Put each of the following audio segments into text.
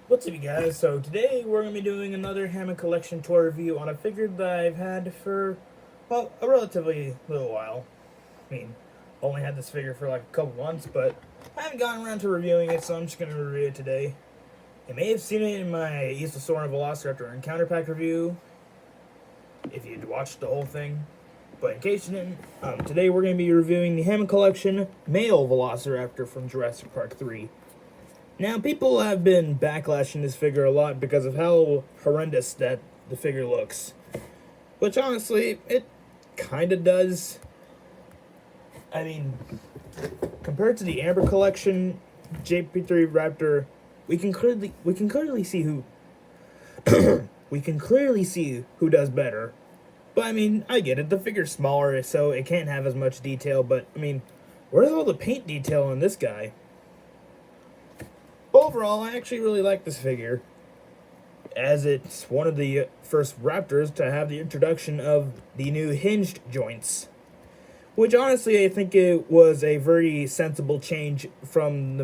What's up, you guys? So today we're going to be doing another Hammond collection tour review on a figure that I've had for, well, a relatively little while. I mean, only had this figure for like a couple months, but I haven't gotten around to reviewing it, so I'm just going to review it today. You may have seen it in my Eastosaur and Velociraptor Encounter Pack review, if you'd watched the whole thing. But in case you didn't, today we're going to be reviewing the Hammond collection male Velociraptor from Jurassic Park 3. Now, people have been backlashing this figure a lot because of how horrendous that the figure looks. Which, honestly, it kind of does. I mean, compared to the Amber collection, JP3 Raptor, we can clearly see who we can clearly see who does better. But I mean, I get it. The figure's smaller, so it can't have as much detail. But I mean, where's all the paint detail on this guy? Overall, I actually really like this figure, as it's one of the first Raptors to have the introduction of the new hinged joints, which honestly I think it was a very sensible change I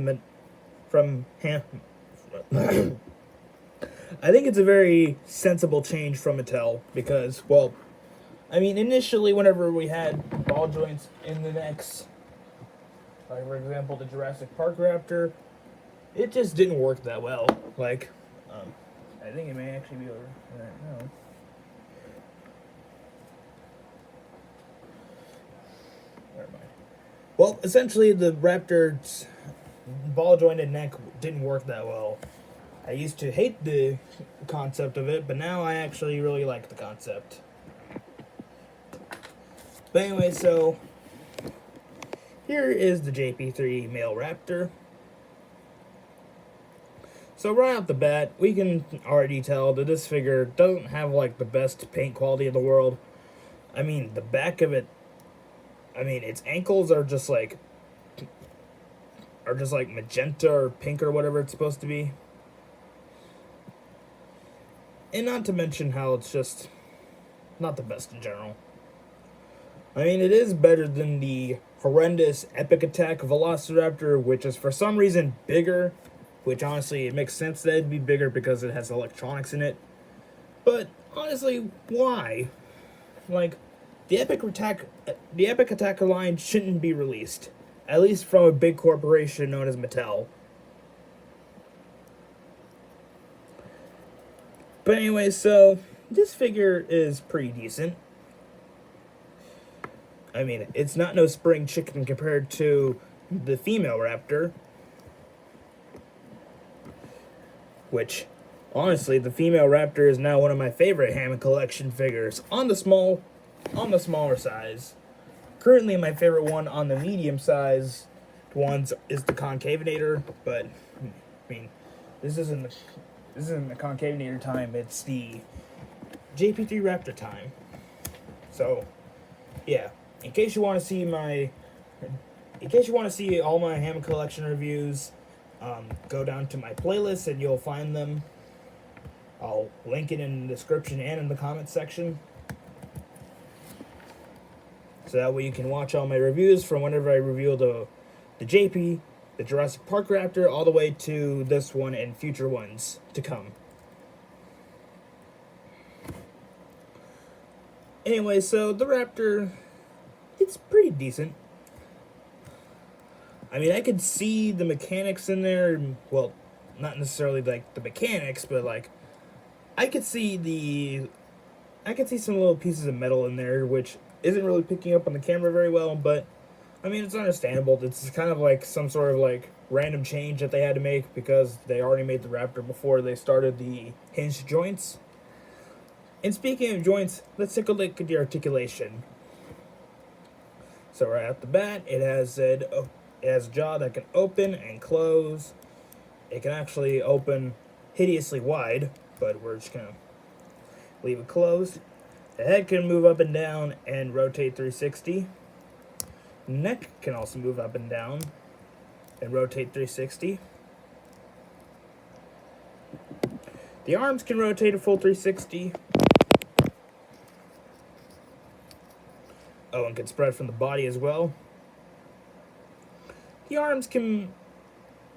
think it's a very sensible change from Mattel because, well, I mean, initially whenever we had ball joints in the necks, like for example the Jurassic Park Raptor, it just didn't work that well. Like, I think it may actually be over right now. Never mind. Well, essentially, the Raptor's ball jointed neck didn't work that well. I used to hate the concept of it, but now I actually really like the concept. But anyway, so here is the JP3 male Raptor. So right off the bat, we can already tell that this figure doesn't have like the best paint quality in the world. I mean, the back of it, I mean, its ankles are just like magenta or pink or whatever it's supposed to be. And not to mention how it's just not the best in general. I mean, it is better than the horrendous Epic Attack Velociraptor, which is for some reason bigger. Which honestly, it makes sense that it'd be bigger because it has electronics in it. But honestly, why? Like, the Epic Attack line shouldn't be released, at least from a big corporation known as Mattel. But anyway, so this figure is pretty decent. I mean, it's not no spring chicken compared to the female Raptor. Which, honestly, the female Raptor is now one of my favorite Hammond collection figures on the smaller size. Currently, my favorite one on the medium size ones is the Concavenator, but I mean, this isn't the Concavenator time. It's the JP3 Raptor time. So, yeah. In case you want to see all my Hammond collection reviews, go down to my playlist and you'll find them. I'll link it in the description and in the comments section. So that way you can watch all my reviews from whenever I reveal the JP, the Jurassic Park Raptor, all the way to this one and future ones to come. Anyway, so the Raptor, it's pretty decent. I mean, I could see the mechanics in there. Well, not necessarily like the mechanics, but like I could see some little pieces of metal in there, which isn't really picking up on the camera very well. But I mean, it's understandable. It's kind of like some sort of like random change that they had to make because they already made the Raptor before they started the hinged joints. And speaking of joints, let's take a look at the articulation. So right off the bat, it has a jaw that can open and close. It can actually open hideously wide, but we're just going to leave it closed. The head can move up and down and rotate 360. Neck can also move up and down and rotate 360. The arms can rotate a full 360. Oh, and can spread from the body as well. The arms can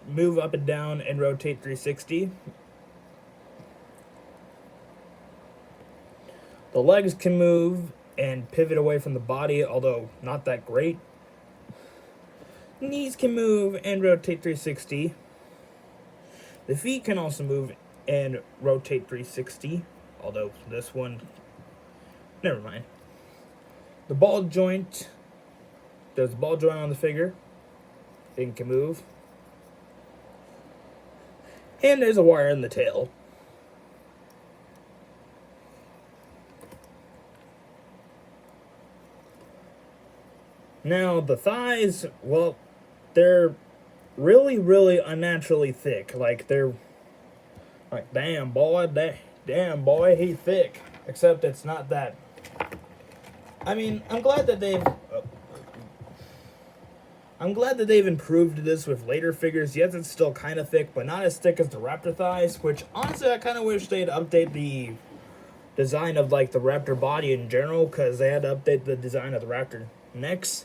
move up and down and rotate 360. The legs can move and pivot away from the body, although not that great. Knees can move and rotate 360. The feet can also move and rotate 360, although this one, never mind. The ball joint, there's a ball joint on the figure. It can move. And there's a wire in the tail. Now, the thighs, well, they're really, really unnaturally thick. Like, they're like, damn, boy, he thick. Except it's not that. I mean, I'm glad that they've improved this with later figures. Yes, it's still kind of thick, but not as thick as the Raptor thighs, which, honestly, I kind of wish they'd update the design of, like, the Raptor body in general, because they had to update the design of the Raptor necks.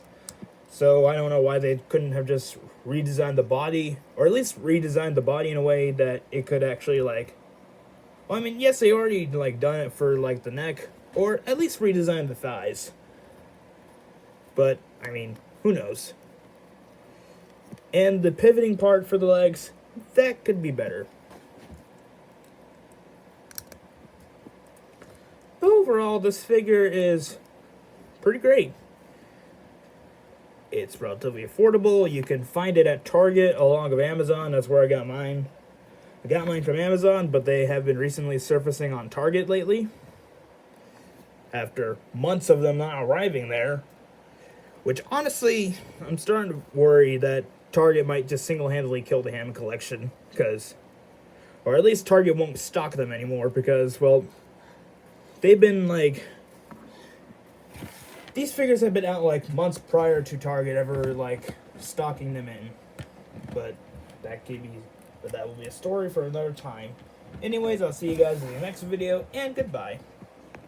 So I don't know why they couldn't have just redesigned the body, or at least redesigned the body in a way that it could actually, like, well, I mean, yes, they already, like, done it for, like, the neck, or at least redesigned the thighs. But, I mean, who knows? And the pivoting part for the legs, that could be better. Overall, this figure is pretty great. It's relatively affordable. You can find it at Target along with Amazon. That's where I got mine. I got mine from Amazon, but they have been recently surfacing on Target lately. After months of them not arriving there. Which, honestly, I'm starting to worry that Target might just single-handedly kill the Hammond collection. Because, or at least Target won't stock them anymore because, well, they've been, like, these figures have been out, like, months prior to Target ever, like, stocking them in. But that will be a story for another time. Anyways, I'll see you guys in the next video, and goodbye.